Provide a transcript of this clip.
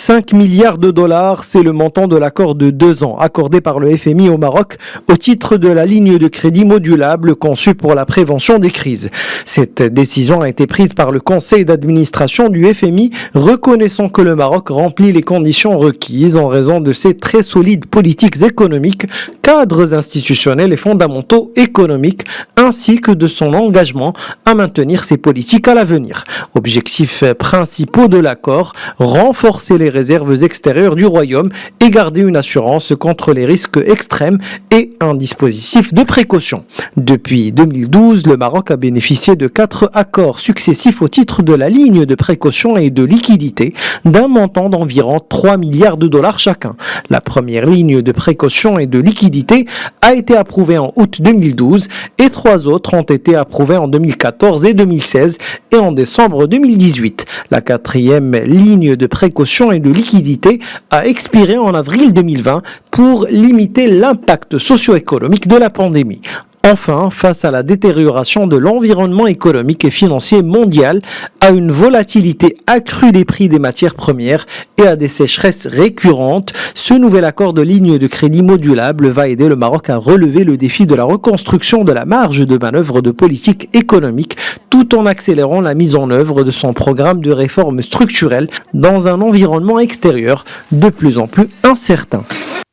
5 milliards de dollars, c'est le montant de l'accord de 2 ans accordé par le FMI au Maroc au titre de la ligne de crédit modulable conçue pour la prévention des crises. Cette décision a été prise par le conseil d'administration du FMI, reconnaissant que le Maroc remplit les conditions requises en raison de ses très solides politiques économiques, cadres institutionnels et fondamentaux économiques, ainsi que de son engagement à maintenir ses politiques à l'avenir. Objectifs principaux de l'accord, renforcer les réserves extérieures du Royaume et garder une assurance contre les risques extrêmes et un dispositif de précaution. Depuis 2012, le Maroc a bénéficié de 4 accords successifs au titre de la ligne de précaution et de liquidité d'un montant d'environ 3 milliards de dollars chacun. La première ligne de précaution et de liquidité a été approuvée en août 2012 et 3 autres ont été approuvées en 2014 et 2016 et en décembre 2018. La 4e ligne de précaution et de liquidité a expiré en avril 2020 pour limiter l'impact socio-économique de la pandémie. Enfin, face à la détérioration de l'environnement économique et financier mondial, à une volatilité accrue des prix des matières premières et à des sécheresses récurrentes, ce nouvel accord de ligne de crédit modulable va aider le Maroc à relever le défi de la reconstruction de la marge de manœuvre de politique économique tout en accélérant la mise en œuvre de son programme de réforme structurelle dans un environnement extérieur de plus en plus incertain.